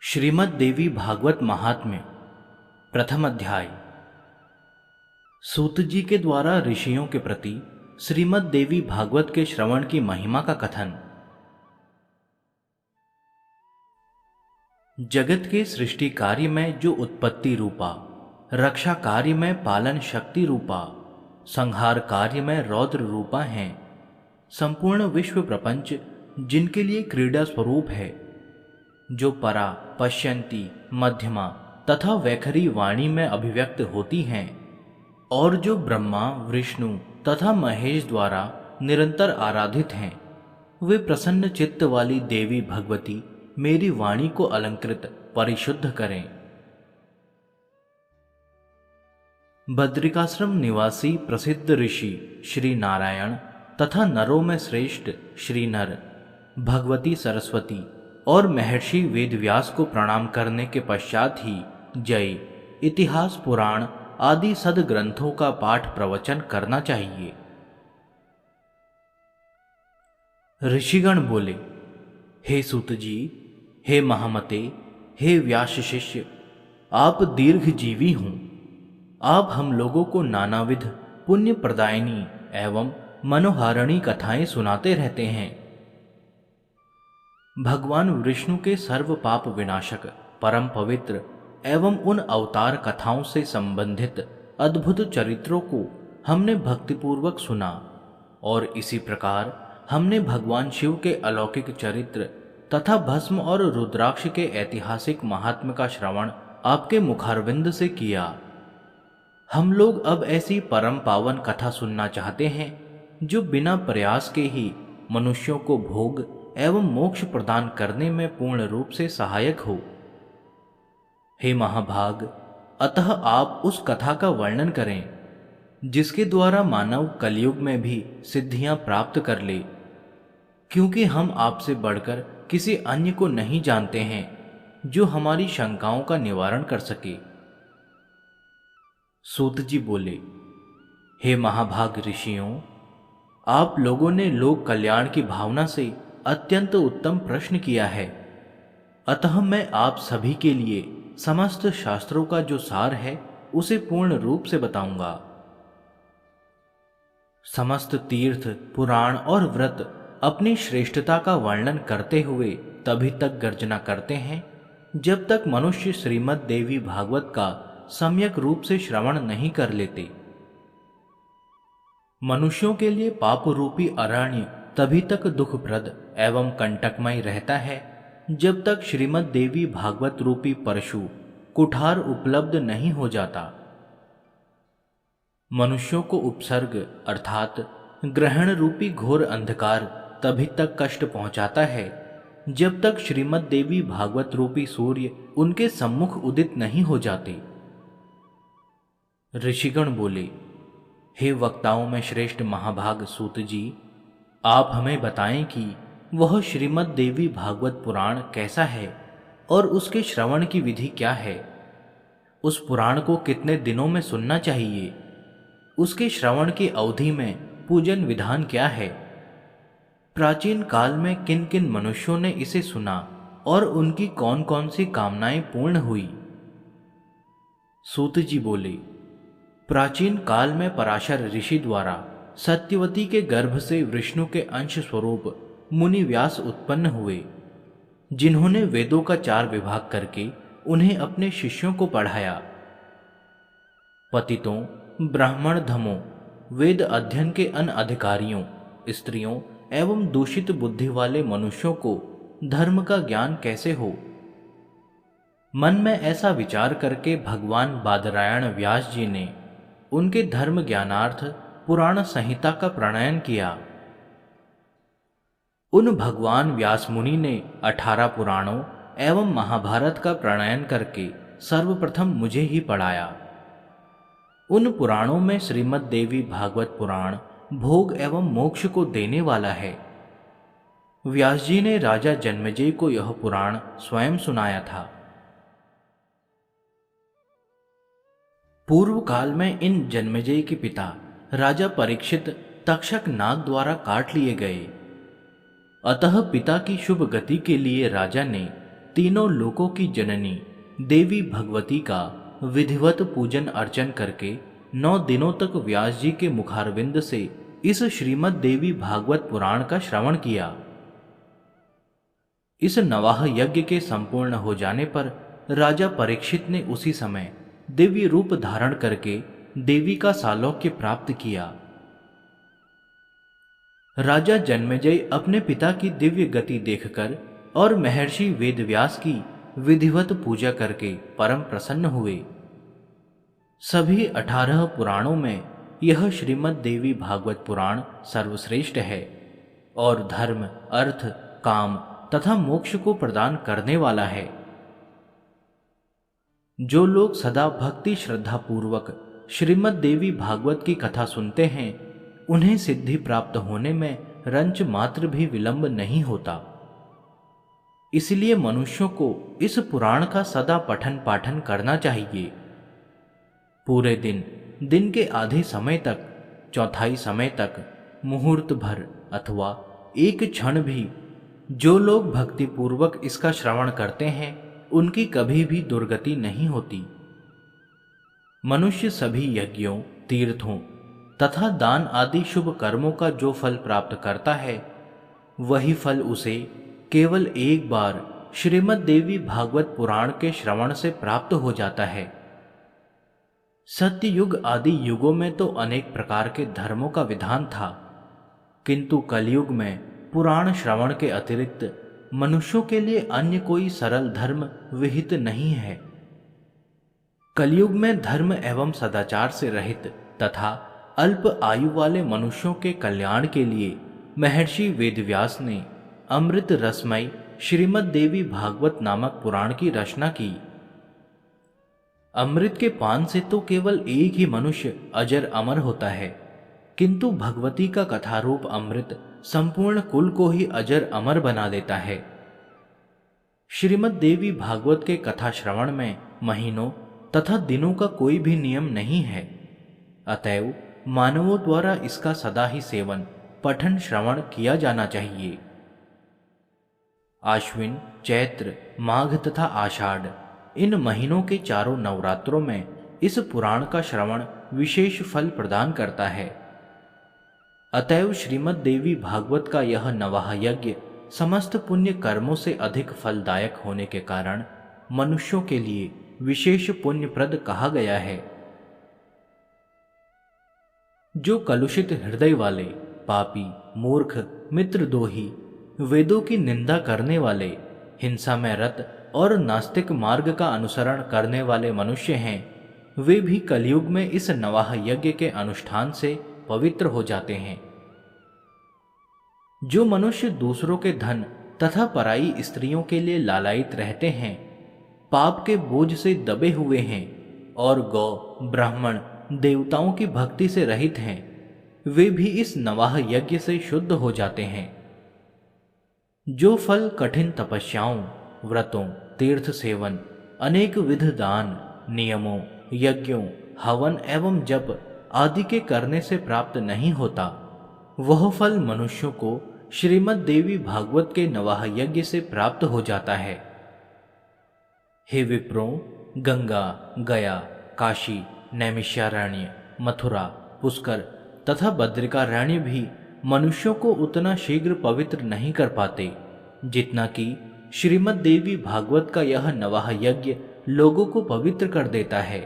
श्रीमद् देवी भागवत महात्म्य प्रथम अध्याय। सूत जी के द्वारा ऋषियों के प्रति श्रीमद् देवी भागवत के श्रवण की महिमा का कथन। जगत के सृष्टि कार्य में जो उत्पत्ति रूपा, रक्षा कार्य में पालन शक्ति रूपा, संहार कार्य में रौद्र रूपा हैं, संपूर्ण विश्व प्रपंच जिनके लिए क्रीड़ा स्वरूप है, जो परा, पश्यंती, मध्यमा तथा वैखरी वाणी में अभिव्यक्त होती हैं, और जो ब्रह्मा, विष्णु तथा महेश द्वारा निरंतर आराधित हैं, वे प्रसन्न चित्त वाली देवी भगवती मेरी वाणी को अलंकृत परिशुद्ध करें। बद्रिकाश्रम निवासी प्रसिद्ध ऋषि श्री नारायण तथा नरों में श्रेष्ठ श्री नर, भगवती सरस्वती और महर्षि वेदव्यास को प्रणाम करने के पश्चात ही जय, इतिहास, पुराण आदि सद्ग्रंथों का पाठ प्रवचन करना चाहिए। ऋषिगण बोले, हे सूत जी, हे महामते, हे व्यास शिष्य, आप दीर्घजीवी हों। आप हम लोगों को नानाविध पुण्य प्रदायिनी एवं मनोहारिणी कथाएं सुनाते रहते हैं। भगवान विष्णु के सर्व पाप विनाशक, परम पवित्र एवं उन अवतार कथाओं से संबंधित अद्भुत चरित्रों को हमने भक्तिपूर्वक सुना, और इसी प्रकार हमने भगवान शिव के अलौकिक चरित्र तथा भस्म और रुद्राक्ष के ऐतिहासिक महात्म्य का श्रवण आपके मुखारविंद से किया। हम लोग अब ऐसी परम पावन कथा सुनना चाहते हैं जो बिना प्रयास के ही मनुष्यों को भोग एवं मोक्ष प्रदान करने में पूर्ण रूप से सहायक हो। हे महाभाग, अतः आप उस कथा का वर्णन करें जिसके द्वारा मानव कलयुग में भी सिद्धियां प्राप्त कर ले, क्योंकि हम आपसे बढ़कर किसी अन्य को नहीं जानते हैं जो हमारी शंकाओं का निवारण कर सके। सूत जी बोले, हे महाभाग ऋषियों, आप लोगों ने लोक कल्याण की भावना से अत्यंत उत्तम प्रश्न किया है, अतः मैं आप सभी के लिए समस्त शास्त्रों का जो सार है उसे पूर्ण रूप से बताऊंगा। समस्त तीर्थ, पुराण और व्रत अपनी श्रेष्ठता का वर्णन करते हुए तभी तक गर्जना करते हैं जब तक मनुष्य श्रीमद् देवी भागवत का सम्यक रूप से श्रवण नहीं कर लेते। मनुष्यों के लिए पाप रूपी अरण्य तभी तक दुखप्रद एवं कंटकमय रहता है जब तक श्रीमद् देवी भागवत रूपी परशु कुठार उपलब्ध नहीं हो जाता। मनुष्यों को उपसर्ग अर्थात ग्रहण रूपी घोर अंधकार तभी तक कष्ट पहुंचाता है जब तक श्रीमद् देवी भागवत रूपी सूर्य उनके सम्मुख उदित नहीं हो जाते। ऋषिगण बोले, हे वक्ताओं में श्रेष्ठ महाभाग सूत जी, आप हमें बताएं कि वह श्रीमद् देवी भागवत पुराण कैसा है और उसके श्रवण की विधि क्या है। उस पुराण को कितने दिनों में सुनना चाहिए, उसके श्रवण की अवधि में पूजन विधान क्या है, प्राचीन काल में किन किन मनुष्यों ने इसे सुना और उनकी कौन कौन सी कामनाएं पूर्ण हुई। सूत जी बोले, प्राचीन काल में पराशर ऋषि द्वारा सत्यवती के गर्भ से विष्णु के अंश स्वरूप मुनि व्यास उत्पन्न हुए, जिन्होंने वेदों का 4 विभाग करके उन्हें अपने शिष्यों को पढ़ाया। पतितों, ब्राह्मण धमों, वेद अध्ययन के अनधिकारियों, स्त्रियों एवं दूषित बुद्धि वाले मनुष्यों को धर्म का ज्ञान कैसे हो। मन में ऐसा विचार करके भगवान बादरायण व्यास जी ने उनके धर्म ज्ञानार्थ पुराण संहिता का प्रणयन किया। उन भगवान व्यास मुनि ने 18 पुराणों एवं महाभारत का प्रणयन करके सर्वप्रथम मुझे ही पढ़ाया। उन पुराणों में श्रीमद् देवी भागवत पुराण भोग एवं मोक्ष को देने वाला है। व्यास जी ने राजा जन्मेजय को यह पुराण स्वयं सुनाया था। पूर्व काल में इन जन्मेजय के पिता राजा परीक्षित तक्षक नाग द्वारा काट लिए गए, अतः पिता की शुभ गति के लिए राजा ने तीनों लोकों की जननी देवी भगवती का विधिवत पूजन अर्चन करके 9 दिनों तक व्यास जी के मुखारविंद से इस श्रीमद् देवी भागवत पुराण का श्रवण किया। इस नवाह यज्ञ के संपूर्ण हो जाने पर राजा परीक्षित ने उसी समय दिव्य रूप धारण करके देवी का सालोक्य प्राप्त किया। राजा जन्मेजय अपने पिता की दिव्य गति देखकर और महर्षि वेदव्यास की विधिवत पूजा करके परम प्रसन्न हुए। सभी 18 पुराणों में यह श्रीमद् देवी भागवत पुराण सर्वश्रेष्ठ है और धर्म, अर्थ, काम तथा मोक्ष को प्रदान करने वाला है। जो लोग सदा भक्ति श्रद्धा पूर्वक श्रीमद् देवी भागवत की कथा सुनते हैं, उन्हें सिद्धि प्राप्त होने में रंच मात्र भी विलंब नहीं होता। इसलिए मनुष्यों को इस पुराण का सदा पठन पाठन करना चाहिए। पूरे दिन के आधे समय तक, चौथाई समय तक, मुहूर्त भर अथवा एक क्षण भी जो लोग भक्ति पूर्वक इसका श्रवण करते हैं, उनकी कभी भी दुर्गति नहीं होती। मनुष्य सभी यज्ञों, तीर्थों तथा दान आदि शुभ कर्मों का जो फल प्राप्त करता है, वही फल उसे केवल एक बार श्रीमद् देवी भागवत पुराण के श्रवण से प्राप्त हो जाता है। सत्ययुग आदि युगों में तो अनेक प्रकार के धर्मों का विधान था, किंतु कलयुग में पुराण श्रवण के अतिरिक्त मनुष्यों के लिए अन्य कोई सरल धर्म विहित नहीं है। कलयुग में धर्म एवं सदाचार से रहित तथा अल्प आयु वाले मनुष्यों के कल्याण के लिए महर्षि वेदव्यास ने अमृत रसमय श्रीमद् देवी भागवत नामक पुराण की रचना की। अमृत के पान से तो केवल एक ही मनुष्य अजर अमर होता है, किंतु भगवती का कथारूप अमृत संपूर्ण कुल को ही अजर अमर बना देता है। श्रीमद् देवी भागवत के कथा श्रवण में महीनों तथा दिनों का कोई भी नियम नहीं है। अतएव मानवों द्वारा इसका सदा ही सेवन, पठन, श्रवण किया जाना चाहिए। आश्विन, चैत्र, माघ तथा आषाढ़ इन महीनों के चारों नवरात्रों में इस पुराण का श्रवण विशेष फल प्रदान करता है। अतएव श्रीमद् देवी भागवत का यह नवाह यज्ञ समस्त पुण्य कर्मों से अधिक फलदायक होने के कारण मनुष्यों के लिए विशेष पुण्यप्रद कहा गया है। जो कलुषित हृदय वाले, पापी, मूर्ख, मित्रद्रोही, वेदों की निंदा करने वाले, हिंसा में रत और नास्तिक मार्ग का अनुसरण करने वाले मनुष्य हैं, वे भी कलयुग में इस नवाह यज्ञ के अनुष्ठान से पवित्र हो जाते हैं। जो मनुष्य दूसरों के धन तथा पराई स्त्रियों के लिए लालायित रहते हैं, पाप के बोझ से दबे हुए हैं और गौ, ब्राह्मण, देवताओं की भक्ति से रहित हैं, वे भी इस नवाह यज्ञ से शुद्ध हो जाते हैं। जो फल कठिन तपस्याओं, व्रतों, तीर्थ सेवन, अनेक विध दान, नियमों, यज्ञों, हवन एवं जप आदि के करने से प्राप्त नहीं होता, वह फल मनुष्यों को श्रीमद् देवी भागवत के नवाह यज्ञ से प्राप्त हो जाता है। हे विप्रों, गंगा, गया, काशी, नैमिषारण्य, मथुरा, पुष्कर तथा बद्रिकारण्य भी मनुष्यों को उतना शीघ्र पवित्र नहीं कर पाते जितना कि श्रीमद् देवी भागवत का यह नवाह यज्ञ लोगों को पवित्र कर देता है।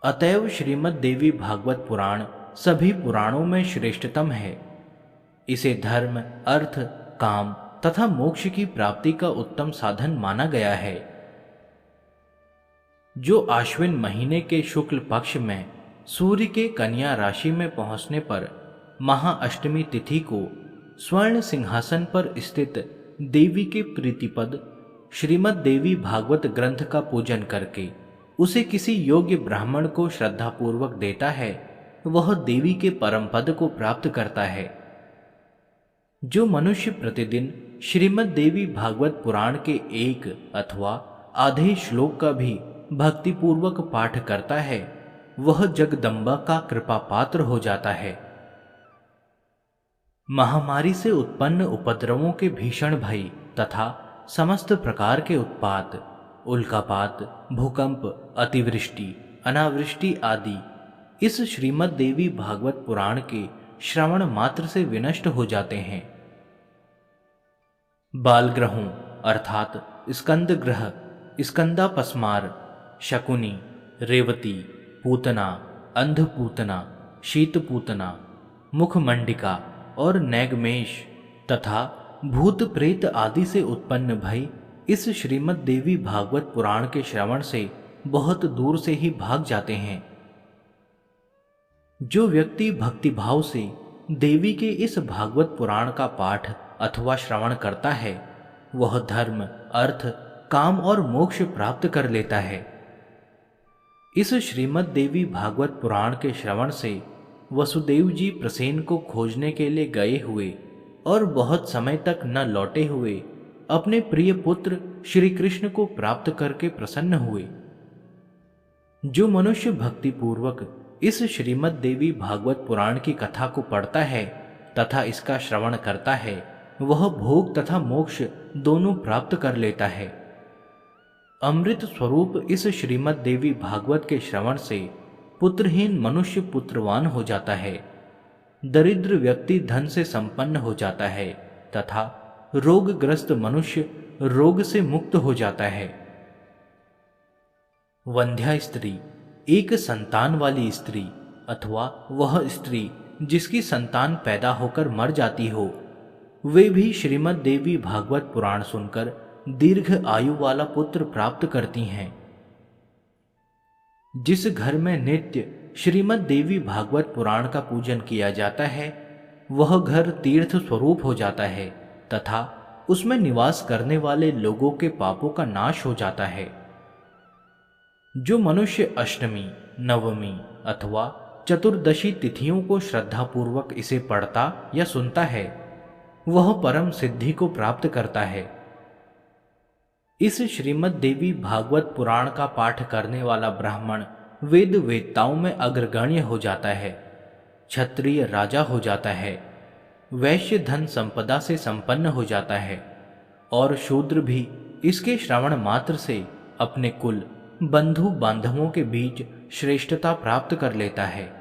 अतएव श्रीमद् देवी भागवत पुराण सभी पुराणों में श्रेष्ठतम है। इसे धर्म, अर्थ, काम तथा मोक्ष की प्राप्ति का उत्तम साधन माना गया है। जो आश्विन महीने के शुक्ल पक्ष में सूर्य के कन्या राशि में पहुंचने पर महाअष्टमी तिथि को स्वर्ण सिंहासन पर स्थित देवी के प्रीतिपद श्रीमद् देवी भागवत ग्रंथ का पूजन करके उसे किसी योग्य ब्राह्मण को श्रद्धापूर्वक देता है, वह देवी के परम पद को प्राप्त करता है। जो मनुष्य प्रतिदिन श्रीमद् देवी भागवत पुराण के एक अथवा आधे श्लोक का भी भक्तिपूर्वक पाठ करता है, वह जगदम्बा का कृपा पात्र हो जाता है। महामारी से उत्पन्न उपद्रवों के भीषण भय तथा समस्त प्रकार के उत्पात, उल्कापात, भूकंप, अतिवृष्टि, अनावृष्टि आदि इस श्रीमद् देवी भागवत पुराण के श्रवण मात्र से विनष्ट हो जाते हैं। बाल ग्रहों अर्थात स्कंद ग्रह, स्कंदापस्मार, शकुनी, रेवती, पूतना, अंधपूतना, शीतपूतना, मुखमंडिका और नैगमेश तथा भूत प्रेत आदि से उत्पन्न भय इस श्रीमद् देवी भागवत पुराण के श्रवण से बहुत दूर से ही भाग जाते हैं। जो व्यक्ति भक्तिभाव से देवी के इस भागवत पुराण का पाठ अथवा श्रवण करता है वह धर्म, अर्थ, काम और मोक्ष प्राप्त कर लेता है। इस श्रीमद् देवी भागवत पुराण के श्रवण से वसुदेव जी प्रसेन को खोजने के लिए गए हुए और बहुत समय तक न लौटे हुए अपने प्रिय पुत्र श्री कृष्ण को प्राप्त करके प्रसन्न हुए। जो मनुष्य भक्ति पूर्वक इस श्रीमद् देवी भागवत पुराण की कथा को पढ़ता है तथा इसका श्रवण करता है वह भोग तथा मोक्ष दोनों प्राप्त कर लेता है। अमृत स्वरूप इस श्रीमद् देवी भागवत के श्रवण से पुत्रहीन मनुष्य पुत्रवान हो जाता है, दरिद्र व्यक्ति धन से संपन्न हो जाता है तथा रोगग्रस्त मनुष्य रोग से मुक्त हो जाता है। वंध्या स्त्री, एक संतान वाली स्त्री अथवा वह स्त्री जिसकी संतान पैदा होकर मर जाती हो, वे भी श्रीमद् देवी भागवत पुराण सुनकर दीर्घ आयु वाला पुत्र प्राप्त करती हैं। जिस घर में नित्य श्रीमद् देवी भागवत पुराण का पूजन किया जाता है वह घर तीर्थ स्वरूप हो जाता है तथा उसमें निवास करने वाले लोगों के पापों का नाश हो जाता है। जो मनुष्य अष्टमी, नवमी अथवा चतुर्दशी तिथियों को श्रद्धापूर्वक इसे पढ़ता या सुनता है वह परम सिद्धि को प्राप्त करता है। इस श्रीमद् देवी भागवत पुराण का पाठ करने वाला ब्राह्मण वेद वेत्ताओं में अग्रगण्य हो जाता है, क्षत्रिय राजा हो जाता है, वैश्य धन संपदा से संपन्न हो जाता है और शूद्र भी इसके श्रवण मात्र से अपने कुल, बंधु बांधवों के बीच श्रेष्ठता प्राप्त कर लेता है।